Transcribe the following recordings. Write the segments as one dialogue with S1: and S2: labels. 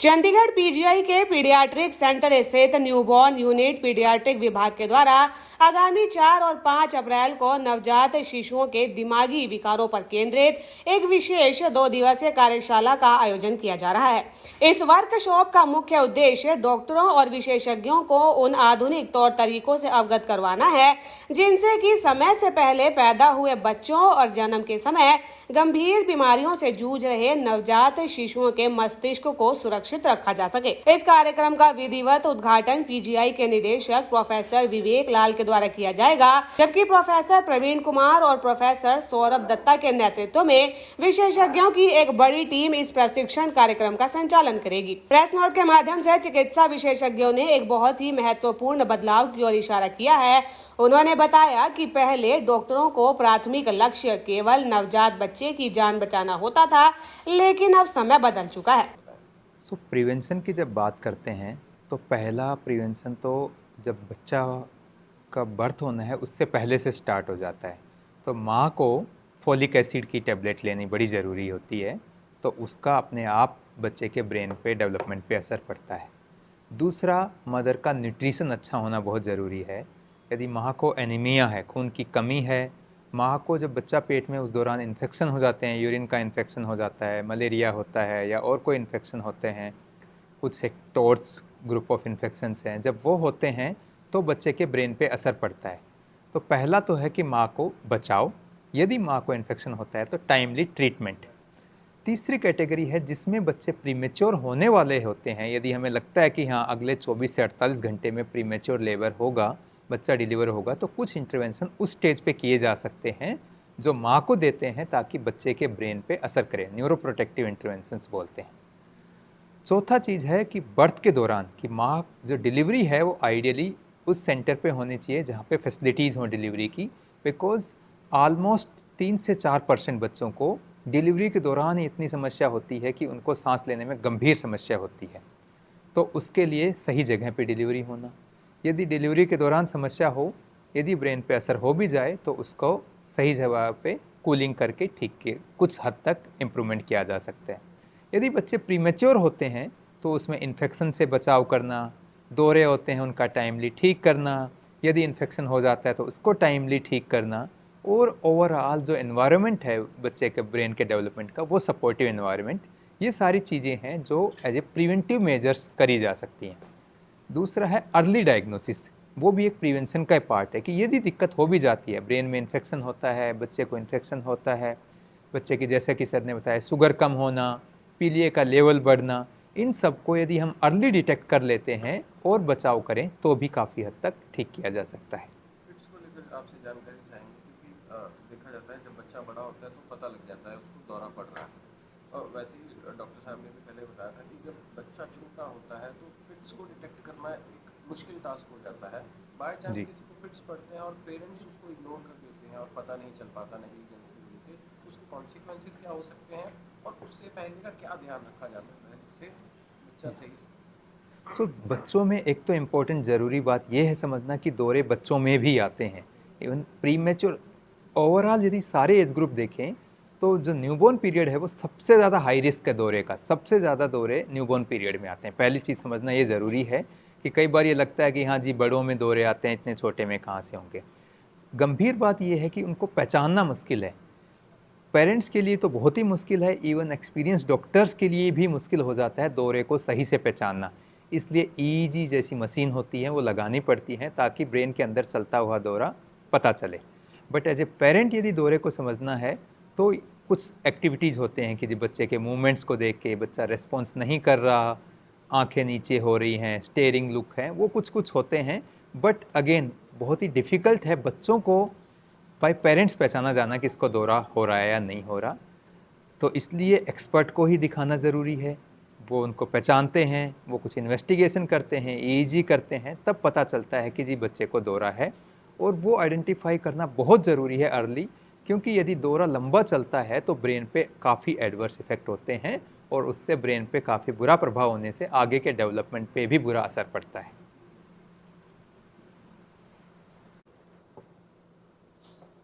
S1: Chandigarh PGI के paediatric centre स्थित newborn unit paediatric विभाग के द्वारा आगामी 4 और 5 अप्रैल को नवजात शिशुओं के दिमागी विकारों पर केंद्रित एक विशेष 2 दिवसीय कार्यशाला का आयोजन किया जा रहा है। इस वर्कशॉप का मुख्य उद्देश्य डॉक्टरों और विशेषज्ञों को उन आधुनिक तौर तरीकों से अवगत करवाना है जिनसे कि समय से पहले पैदा हुए बच्चों और जन्म के समय गंभीर बीमारियों से जूझ रहे नवजात शिशुओं के मस्तिष्क को सुरक्षित रखा जा सके। इस कार्यक्रम का विधिवत उद्घाटन पीजीआई के निदेशक प्रोफेसर विवेक लाल के द्वारा किया जाएगा, जबकि प्रोफेसर प्रवीण कुमार और प्रोफेसर सौरभ दत्ता के नेतृत्व में विशेषज्ञों की एक बड़ी टीम इस प्रशिक्षण कार्यक्रम का संचालन करेगी। प्रेस नोट के माध्यम से चिकित्सा विशेषज्ञों ने एक बहुत ही महत्वपूर्ण बदलाव की ओर इशारा किया है। उन्होंने बताया कि पहले डॉक्टरों को प्राथमिक लक्ष्य केवल नवजात बच्चे की जान बचाना होता था, लेकिन अब समय बदल चुका है।
S2: प्रिवेंशन की जब बात करते हैं तो पहला प्रिवेंशन तो जब बच्चा का बर्थ होना है उससे पहले से स्टार्ट हो जाता है। तो माँ को फोलिक एसिड की टेबलेट लेनी बड़ी ज़रूरी होती है, तो उसका अपने आप बच्चे के ब्रेन पे डेवलपमेंट पे असर पड़ता है। दूसरा, मदर का न्यूट्रिशन अच्छा होना बहुत ज़रूरी है। यदि माँ को एनीमिया है, खून की कमी है, माँ को जब बच्चा पेट में उस दौरान इन्फेक्शन हो जाते हैं, यूरिन का इन्फेक्शन हो जाता है, मलेरिया होता है या और कोई इन्फेक्शन होते हैं, कुछ एक टॉर्च ग्रुप ऑफ इन्फेक्शंस हैं, जब वो होते हैं तो बच्चे के ब्रेन पे असर पड़ता है। तो पहला तो है कि माँ को बचाओ, यदि माँ को इन्फेक्शन होता है तो टाइमली ट्रीटमेंट। तीसरी कैटेगरी है जिसमें बच्चे प्रीमेच्योर होने वाले होते हैं। यदि हमें लगता है कि हाँ अगले 24 से 48 घंटे में प्रीमेच्योर लेबर होगा, बच्चा डिलीवर होगा, तो कुछ इंटरवेंशन उस स्टेज पे किए जा सकते हैं जो माँ को देते हैं ताकि बच्चे के ब्रेन पे असर करें। न्यूरोप्रोटेक्टिव इंटरवेंशंस बोलते हैं। चौथा चीज़ है कि बर्थ के दौरान कि माँ जो डिलीवरी है वो आइडियली उस सेंटर पे होनी चाहिए जहाँ पे फैसिलिटीज़ हों डिलीवरी की, बिकॉज ऑलमोस्ट 3 से 4% बच्चों को डिलीवरी के दौरान ही इतनी समस्या होती है कि उनको सांस लेने में गंभीर समस्या होती है। तो उसके लिए सही जगह पे डिलीवरी होना। यदि डिलीवरी के दौरान समस्या हो, यदि ब्रेन पे असर हो भी जाए तो उसको सही जगह पे कूलिंग करके ठीक के कुछ हद तक इम्प्रूवमेंट किया जा सकता है। यदि बच्चे प्रीमेच्योर होते हैं तो उसमें इन्फेक्शन से बचाव करना, दौरे होते हैं उनका टाइमली ठीक करना, यदि इन्फेक्शन हो जाता है तो उसको टाइमली ठीक करना, और ओवरऑल जो एनवायरनमेंट है बच्चे के ब्रेन के डेवलपमेंट का वो सपोर्टिव एनवायरनमेंट, ये सारी चीज़ें हैं जो एज ए प्रिवेंटिव मेजर्स करी जा सकती हैं। दूसरा है अर्ली डायग्नोसिस, वो भी एक प्रिवेंशन का पार्ट है कि यदि दिक्कत हो भी जाती है, ब्रेन में इन्फेक्शन होता है, बच्चे को इन्फेक्शन होता है, बच्चे की जैसे कि सर ने बताया शुगर कम होना, पीलिए का लेवल बढ़ना, इन सब को यदि हम अर्ली डिटेक्ट कर लेते हैं और बचाव करें तो भी काफ़ी हद तक ठीक किया जा सकता है।
S3: फिट्स को लेकर आपसे जानकारी चाहेंगे क्योंकि देखा जाता है जब बच्चा बड़ा होता है तो पता लग जाता है उसको दौरा पड़ रहा है, और वैसे ही डॉक्टर साहब ने भी पहले बताया था कि जब बच्चा छोटा होता है तो फिट्स को डिटेक्ट करना एक मुश्किल टास्क हो जाता है। बाय चांस
S2: जी,
S3: किसी को फिट्स पड़ते हैं और पेरेंट्स उसको इग्नोर कर देते हैं और पता नहीं चल पाता नेग्लिजेंस की वजह से, तो उसके कॉन्सिक्वेंसेस क्या हो सकते हैं और उससे पहले का क्या ध्यान रखा जा सकता है जिससे बच्चा सही
S2: बच्चों में एक तो इम्पोर्टेंट ज़रूरी बात यह है समझना कि दौरे बच्चों में भी आते हैं, इवन प्रीमेच्योर। ओवरऑल यदि सारे एज ग्रुप देखें तो जो न्यूबॉर्न पीरियड है वो सबसे ज़्यादा हाई रिस्क है दौरे का, सबसे ज़्यादा दौरे न्यूबॉर्न पीरियड में आते हैं। पहली चीज़ समझना ये ज़रूरी है कि कई बार ये लगता है कि हाँ जी बड़ों में दौरे आते हैं, इतने छोटे में कहाँ से होंगे। गंभीर बात यह है कि उनको पहचानना मुश्किल है, पेरेंट्स के लिए तो बहुत ही मुश्किल है, इवन एक्सपीरियंस डॉक्टर्स के लिए भी मुश्किल हो जाता है दौरे को सही से पहचानना। इसलिए ईईजी जैसी मशीन होती है वो लगानी पड़ती है ताकि ब्रेन के अंदर चलता हुआ दौरा पता चले। बट एज ए पेरेंट यदि दौरे को समझना है तो कुछ एक्टिविटीज़ होते हैं कि जो बच्चे के मूवमेंट्स को देख के बच्चा रिस्पॉन्स नहीं कर रहा, आंखें नीचे हो रही हैं, स्टेयरिंग लुक है, वो कुछ कुछ होते हैं। बट अगेन बहुत ही डिफ़िकल्ट है बच्चों को बाय पेरेंट्स पहचाना जाना कि इसको दौरा हो रहा है या नहीं हो रहा। तो इसलिए एक्सपर्ट को ही दिखाना ज़रूरी है, वो उनको पहचानते हैं, वो कुछ इन्वेस्टिगेशन करते हैं, ईईजी करते हैं, तब पता चलता है कि जी बच्चे को दौरा है। और वो आइडेंटिफाई करना बहुत ज़रूरी है अर्ली, क्योंकि यदि दौरा लंबा चलता है तो ब्रेन पे काफ़ी एडवर्स इफ़ेक्ट होते हैं और उससे ब्रेन पे काफ़ी बुरा प्रभाव होने से आगे के डेवलपमेंट पे भी बुरा असर पड़ता है।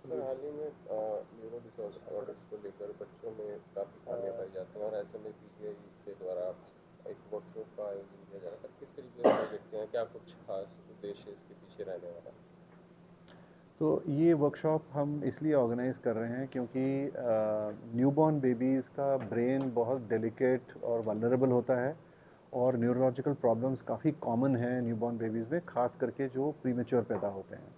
S3: सर, हाल ही में न्यूरो डिसऑर्डर्स को लेकर बच्चों में काफ़ी खामियां पाई जाती हैं और ऐसे में पीजीआई के द्वारा एक वर्कशॉप का आयोजन किया जा रहा है, सर किस तरीके से देखते हैं, क्या कुछ खास उद्देश्य इसके पीछे रहने वाला है?
S4: तो ये वर्कशॉप हम इसलिए ऑर्गेनाइज कर रहे हैं क्योंकि न्यूबॉर्न बेबीज़ का ब्रेन बहुत डेलिकेट और वल्नरेबल होता है और न्यूरोलॉजिकल प्रॉब्लम्स काफ़ी कॉमन हैं न्यूबॉर्न बेबीज़ में, ख़ास करके जो प्रीमेच्योर पैदा होते हैं।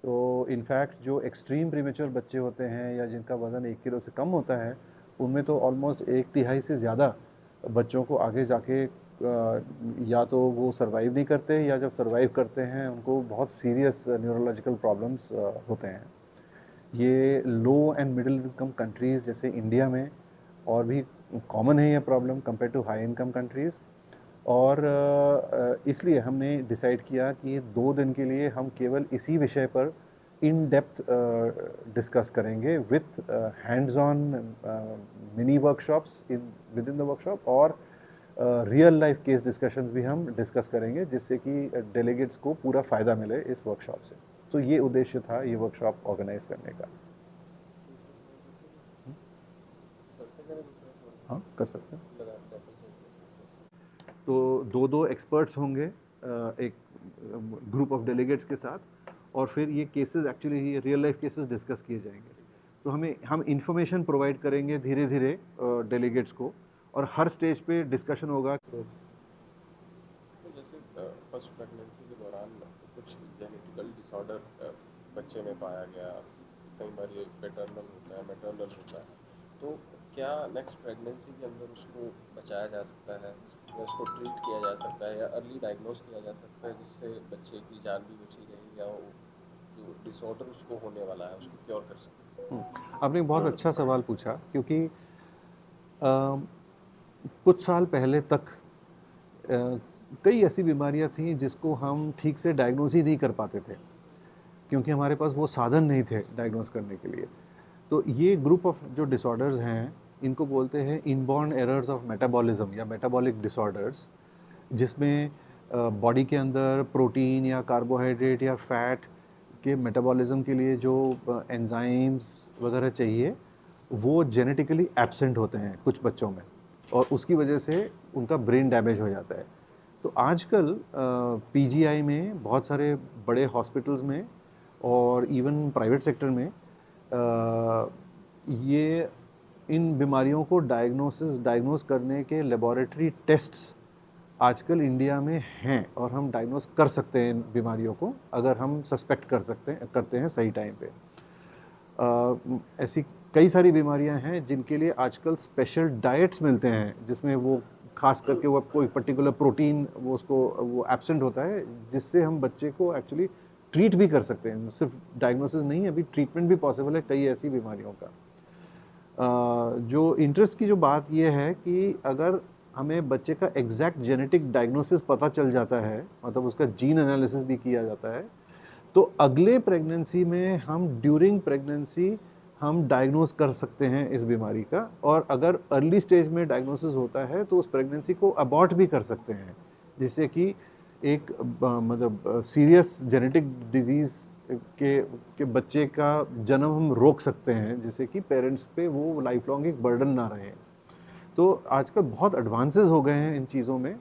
S4: तो इनफैक्ट जो एक्सट्रीम प्रीमेच्योर बच्चे होते हैं या जिनका वज़न 1 किलो से कम होता है, उनमें तो ऑलमोस्ट 1/3 से ज़्यादा बच्चों को आगे जाके या तो वो सर्वाइव नहीं करते, या जब सर्वाइव करते हैं उनको बहुत सीरियस न्यूरोलॉजिकल प्रॉब्लम्स होते हैं। ये low and middle income countries जैसे इंडिया में और भी कॉमन है ये problem compare to high income countries. और इसलिए हमने डिसाइड किया कि ये 2 दिन के लिए हम केवल इसी विषय पर इन डेप्थ डिस्कस करेंगे with hands on mini workshops with in the workshop, और रियल लाइफ केस डिस्कशंस भी हम डिस्कस करेंगे, जिससे कि डेलीगेट्स को पूरा फ़ायदा मिले इस वर्कशॉप से। तो ये उद्देश्य था ये वर्कशॉप ऑर्गेनाइज करने का। हाँ, कर सकते हैं। तो 2-2 एक्सपर्ट्स होंगे एक ग्रुप ऑफ डेलीगेट्स के साथ, और फिर ये केसेस एक्चुअली ये रियल लाइफ केसेस डिस्कस किए जाएंगे। तो हम इंफॉर्मेशन प्रोवाइड करेंगे धीरे धीरे डेलीगेट्स को, और हर स्टेज पे डिस्कशन होगा।
S3: तो जैसे फर्स्ट प्रेगनेंसी के दौरान कुछ जेनेटिकल डिसऑर्डर बच्चे में पाया गया, कई बार ये पैटर्नल होता है, मैटरनल होता है, तो क्या नेक्स्ट प्रेगनेंसी के अंदर उसको बचाया जा सकता है या उसको ट्रीट किया जा सकता है या अर्ली डायग्नोस किया जा सकता है, जिससे बच्चे की जान भी बची रहे या वो जो डिसऑर्डर उसको होने वाला है उसको क्योर कर सकते हैं?
S4: आपने एक बहुत अच्छा सवाल पूछा, क्योंकि कुछ साल पहले तक कई ऐसी बीमारियां थीं जिसको हम ठीक से डायग्नोस ही नहीं कर पाते थे, क्योंकि हमारे पास वो साधन नहीं थे डायग्नोस करने के लिए। तो ये ग्रुप ऑफ जो डिसऑर्डर्स हैं, इनको बोलते हैं इनबॉर्न एरर्स ऑफ मेटाबॉलिज्म या मेटाबॉलिक डिसऑर्डर्स, जिसमें बॉडी के अंदर प्रोटीन या कार्बोहाइड्रेट या फैट के मेटाबॉलिज्म के लिए जो एंजाइम्स वगैरह चाहिए, वो जेनेटिकली एब्सेंट होते हैं कुछ बच्चों में, और उसकी वजह से उनका ब्रेन डैमेज हो जाता है। तो आजकल पीजीआई में, बहुत सारे बड़े हॉस्पिटल्स में और इवन प्राइवेट सेक्टर में ये इन बीमारियों को डायग्नोस करने के लेबोरेटरी टेस्ट्स आजकल इंडिया में हैं, और हम डायग्नोस कर सकते हैं इन बीमारियों को, अगर हम सस्पेक्ट करते हैं सही टाइम पे। ऐसी कई सारी बीमारियां हैं जिनके लिए आजकल स्पेशल डाइट्स मिलते हैं, जिसमें वो खास करके वो कोई पर्टिकुलर प्रोटीन वो एब्सेंट होता है, जिससे हम बच्चे को एक्चुअली ट्रीट भी कर सकते हैं। सिर्फ डायग्नोसिस नहीं, अभी ट्रीटमेंट भी पॉसिबल है कई ऐसी बीमारियों का। जो इंटरेस्ट की जो बात ये है कि अगर हमें बच्चे का एग्जैक्ट जेनेटिक डायग्नोसिस पता चल जाता है, मतलब उसका जीन एनालिसिस भी किया जाता है, तो अगले प्रेगनेंसी में हम ड्यूरिंग प्रेगनेंसी हम डायग्नोस कर सकते हैं इस बीमारी का, और अगर अर्ली स्टेज में डायग्नोसिस होता है तो उस प्रेगनेंसी को अबॉर्ट भी कर सकते हैं, जिससे कि एक मतलब सीरियस जेनेटिक डिजीज़ के बच्चे का जन्म हम रोक सकते हैं, जिससे कि पेरेंट्स पे वो लाइफ लॉन्ग एक बर्डन ना रहे। तो आजकल बहुत एडवांसेस हो गए हैं इन चीज़ों में,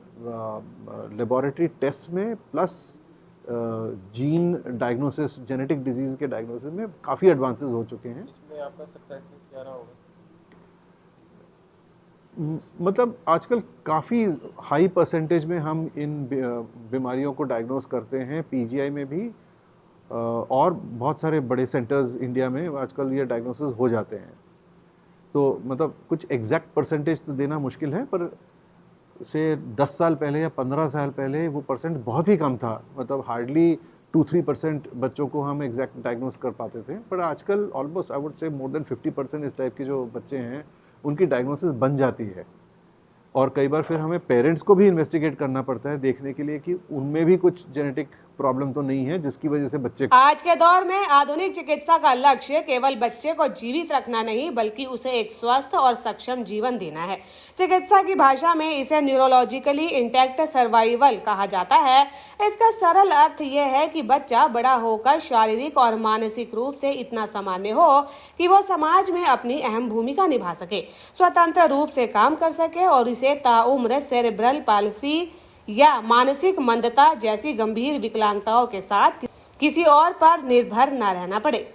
S4: लेबोरेटरी टेस्ट में, plus gene diagnosis, genetic disease के डायग्नोसिस में काफ़ी एडवांसेस हो चुके हैं।
S3: इसमें आपका सक्सेस रेट क्या रहा होगा?
S4: मतलब आजकल काफ़ी हाई परसेंटेज में हम इन बीमारियों को डायग्नोस करते हैं, पीजीआई में भी, और बहुत सारे बड़े सेंटर्स इंडिया में आजकल ये डायग्नोसिस हो जाते हैं। तो मतलब कुछ एग्जैक्ट परसेंटेज तो देना मुश्किल है, पर से 10 साल पहले या 15 साल पहले वो परसेंट बहुत ही कम था, मतलब हार्डली 2-3% बच्चों को हम एग्जैक्ट डायग्नोस कर पाते थे। पर आजकल almost I would say more than 50% इस टाइप के जो बच्चे हैं उनकी डायग्नोसिस बन जाती है। और कई बार फिर हमें पेरेंट्स को भी इन्वेस्टिगेट करना पड़ता है, देखने के लिए कि उनमें भी कुछ जेनेटिक प्रॉब्लम तो नहीं है जिसकी वजह से बच्चे
S1: आज के दौर में आधुनिक चिकित्सा का लक्ष्य केवल बच्चे को जीवित रखना नहीं बल्कि उसे एक स्वस्थ और सक्षम जीवन देना है। चिकित्सा की भाषा में इसे न्यूरोलॉजिकली इंटैक्ट सर्वाइवल कहा जाता है। इसका सरल अर्थ यह है कि बच्चा बड़ा होकर शारीरिक और मानसिक रूप से इतना सामान्य हो कि वो समाज में अपनी अहम भूमिका निभा सके, स्वतंत्र रूप से काम कर सके और इसे ताउम्र सेरेब्रल पाल्सी या मानसिक मंदता जैसी गंभीर विकलांगताओं के साथ किसी और पर निर्भर न रहना पड़े।